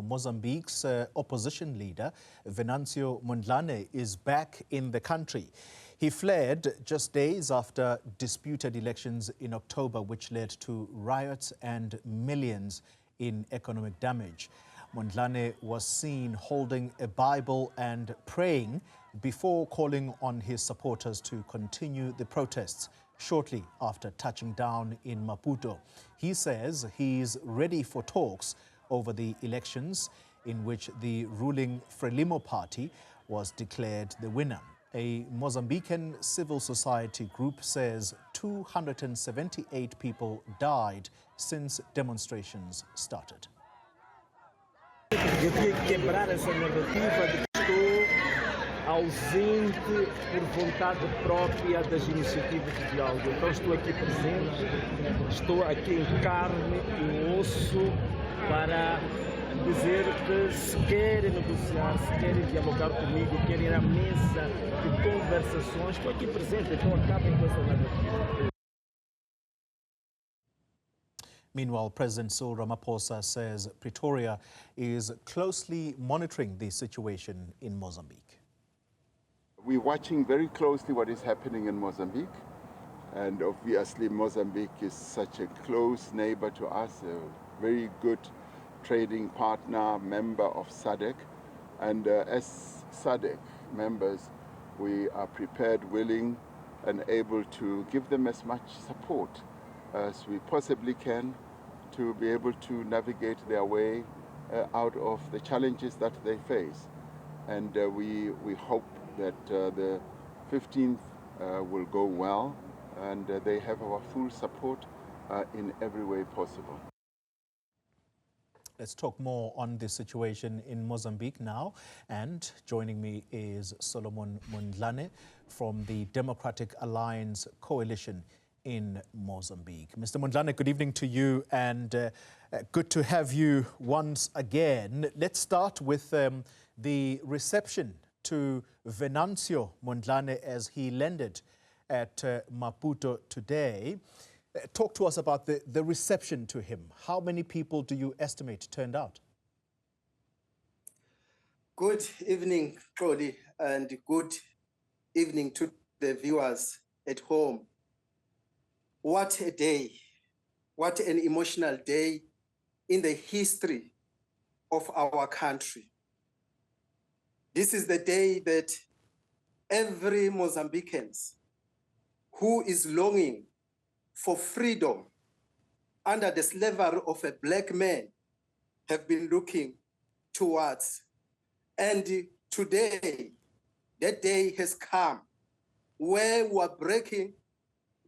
Now, Mozambique's opposition leader, Venancio Mondlane, is back in the country. He fled just days after disputed elections in October, which led to riots and millions in economic damage. Mondlane was seen holding a Bible and praying before calling on his supporters to continue the protests shortly after touching down in Maputo. He says he's ready for talks over the elections in which the ruling Frelimo party was declared the winner. A Mozambican civil society group says 278 people died since demonstrations started. Eu tinha que quebrar essa narrativa de que estou ausente por vontade própria das iniciativas de diálogo. Então estou aqui presente, estou aqui em carne e osso para dizer que se querem negociar, se querem dialogar comigo, querem ir à mesa de conversações, estou aqui presente, então acabem com essa narrativa. Meanwhile, President Cyril Ramaphosa says Pretoria is closely monitoring the situation in Mozambique. We're watching very closely what is happening in Mozambique. And obviously, Mozambique is such a close neighbor to us, a very good trading partner, member of SADC. And as SADC members, we are prepared, willing, and able to give them as much support as we possibly can to be able to navigate their way out of the challenges that they face. And we hope that the 15th will go well, and they have our full support in every way possible. Let's talk more on the situation in Mozambique now. And joining me is Solomon Mondlane from the Democratic Alliance Coalition in Mozambique. Mr. Mondlane, good evening to you, and good to have you once again. Let's start with the reception to Venancio Mondlane as he landed at Maputo today. Talk to us about the reception to him. How many people do you estimate turned out? Good evening, Crowley, and good evening to the viewers at home. What a day, what an emotional day in the history of our country. This is the day that every Mozambican who is longing for freedom under the slavery of a black man have been looking towards. And today, that day has come where we are breaking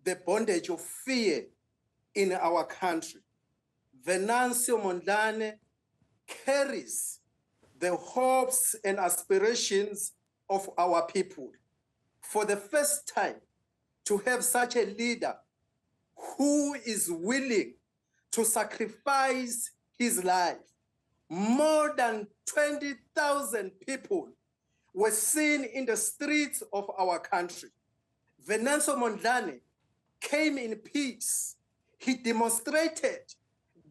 the bondage of fear in our country. Venancio Mondlane carries the hopes and aspirations of our people. For the first time, to have such a leader who is willing to sacrifice his life. More than 20,000 people were seen in the streets of our country. Venancio Mondlane came in peace. He demonstrated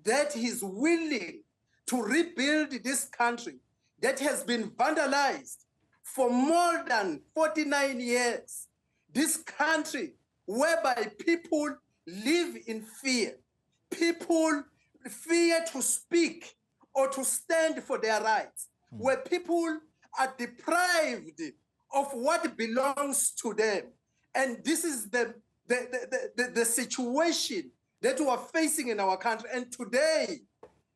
that he's willing to rebuild this country that has been vandalized for more than 49 years. This country whereby people live in fear. People fear to speak or to stand for their rights, where people are deprived of what belongs to them. And this is the situation that we are facing in our country. And today,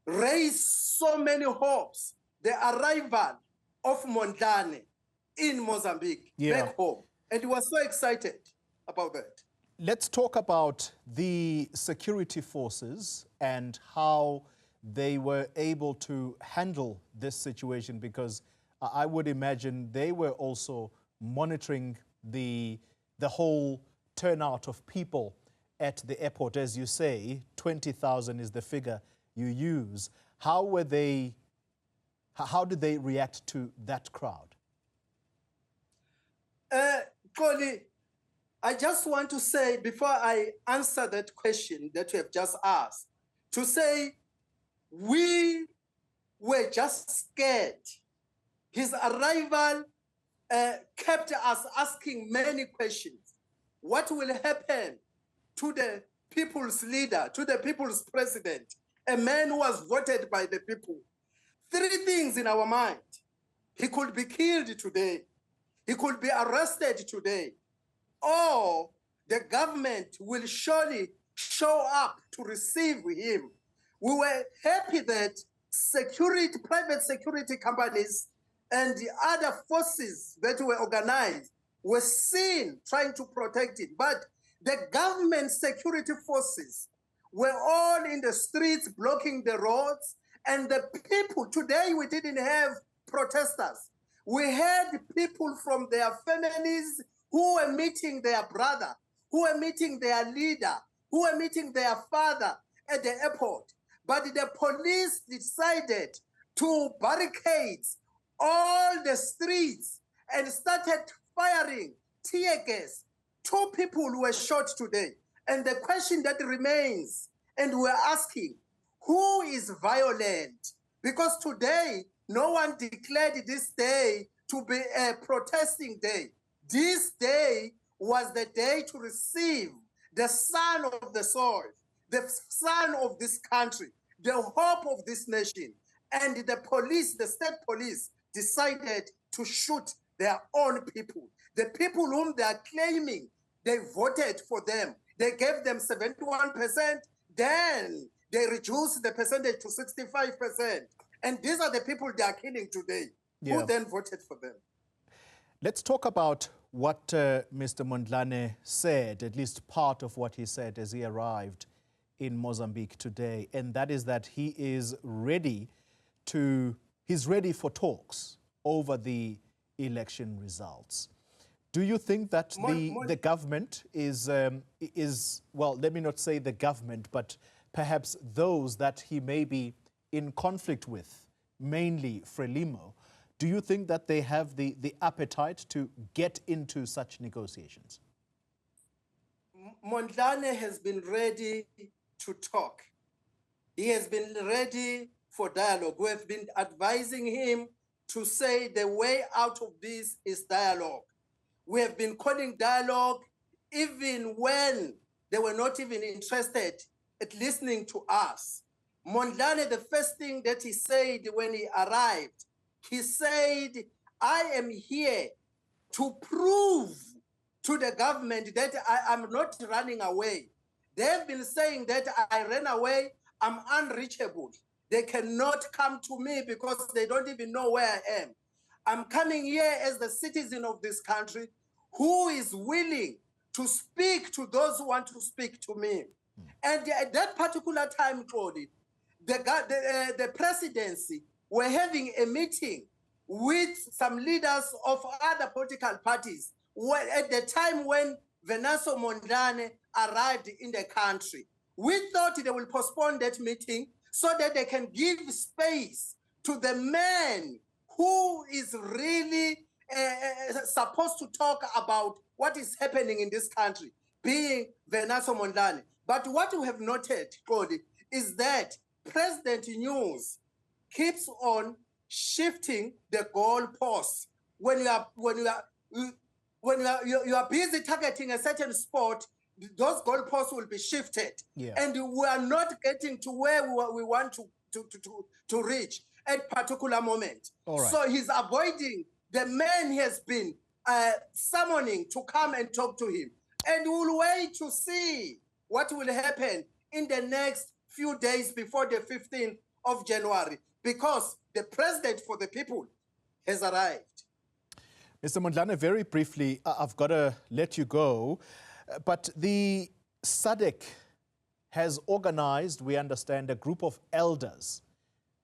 raise so many hopes, the arrival of Mondlane in Mozambique, back home. And we were so excited about that. Let's talk about the security forces and how they were able to handle this situation, because I would imagine they were also monitoring the whole turnout of people at the airport. As you say, 20,000 is the figure you use. How did they react to that crowd? Coley, I just want to say, before I answer that question that you have just asked, to say we were just scared. His arrival kept us asking many questions. What will happen to the people's leader, to the people's president, a man who was voted by the people? Three things in our mind. He could be killed today. He could be arrested today. Or the government will surely show up to receive him. We were happy that private security companies and the other forces that were organized were seen trying to protect it. But the government security forces were all in the streets blocking the roads, and the people, today we didn't have protesters. We had people from their families who were meeting their brother, who were meeting their leader, who were meeting their father at the airport. But the police decided to barricade all the streets and started firing tear gas. 2 people were shot today. And the question that remains, and we're asking, who is violent? Because today, no one declared this day to be a protesting day. This day was the day to receive the son of the soil, the son of this country, the hope of this nation. And the police, the state police, decided to shoot their own people. The people whom they are claiming they voted for them. They gave them 71%, then they reduced the percentage to 65%. And these are the people they are killing today. Yeah. Who then voted for them? Let's talk about what Mr. Mondlane said, at least part of what he said as he arrived in Mozambique today, and that is that he is ready for talks over the election results. Do you think that the government is, well, let me not say the government, but perhaps those that he may be in conflict with, mainly Frelimo, do you think that they have the appetite to get into such negotiations? Mondlane has been ready to talk. He has been ready for dialogue. We have been advising him to say the way out of this is dialogue. We have been calling dialogue even when they were not even interested at listening to us. Mondlane, the first thing that he said when he arrived, he said, I am here to prove to the government that I am not running away. They've been saying that I ran away, I'm unreachable. They cannot come to me because they don't even know where I am. I'm coming here as the citizen of this country who is willing to speak to those who want to speak to me. And at that particular time, Claude, the presidency were having a meeting with some leaders of other political parties at the time when Venancio Mondlane arrived in the country. We thought they will postpone that meeting so that they can give space to the man who is really supposed to talk about what is happening in this country, being Venancio Mondlane. But what we have noted, Claude, is that President News keeps on shifting the goalposts. When you are busy targeting a certain spot, those goalposts will be shifted, and we are not getting to where we want to reach at particular moment. Right. So he's avoiding the man he has been summoning to come and talk to him, and we'll wait to see what will happen in the next few days before the 15th of January, because the president for the people has arrived. Mr. Mondlane, very briefly, I've got to let you go, but the SADC has organized, we understand, a group of elders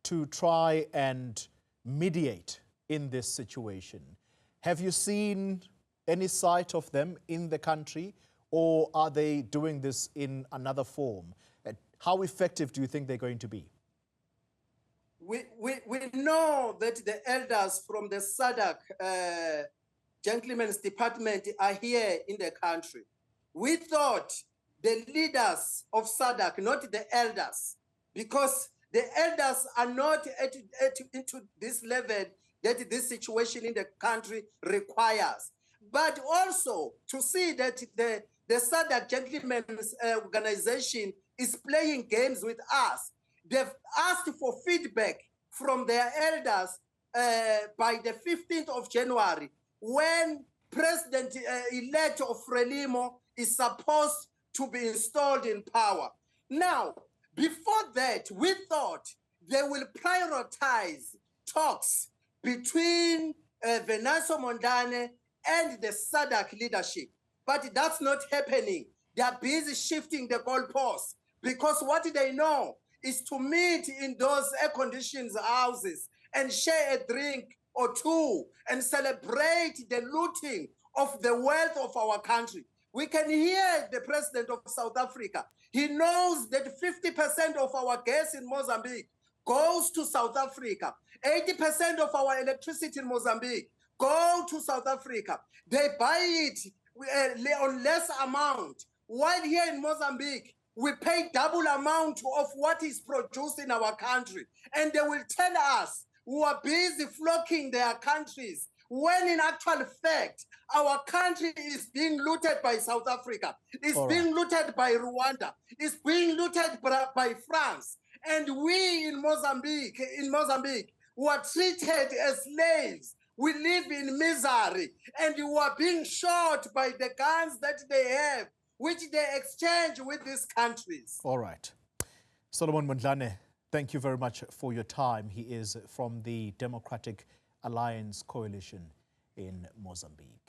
to try and mediate in this situation. Have you seen any sight of them in the country, or are they doing this in another form? How effective do you think they're going to be? We know that the elders from the SADC Gentlemen's Department are here in the country. We thought the leaders of SADC, not the elders, because The elders are not into this level that this situation in the country requires. But also to see that the SADC Gentlemen's Organization is playing games with us. They've asked for feedback from their elders by the 15th of January, when President-elect of Frelimo is supposed to be installed in power. Now, before that, we thought they will prioritize talks between Venancio Mondlane and the SADC leadership. But that's not happening. They are busy shifting the goalposts because what they know is to meet in those air-conditioned houses and share a drink or two and celebrate the looting of the wealth of our country. We can hear the president of South Africa. He knows that 50% of our gas in Mozambique goes to South Africa. 80% of our electricity in Mozambique go to South Africa. They buy it on less amount. While here in Mozambique, we pay double amount of what is produced in our country. And they will tell us who are busy flocking their countries, when in actual fact, our country is being looted by South Africa, it's being looted by Rwanda, it's being looted by France. And we in Mozambique, who are treated as slaves, we live in misery, and you are being shot by the guns that they have, which they exchange with these countries. All right. Solomon Mondlane, thank you very much for your time. He is from the Democratic Alliance Coalition in Mozambique.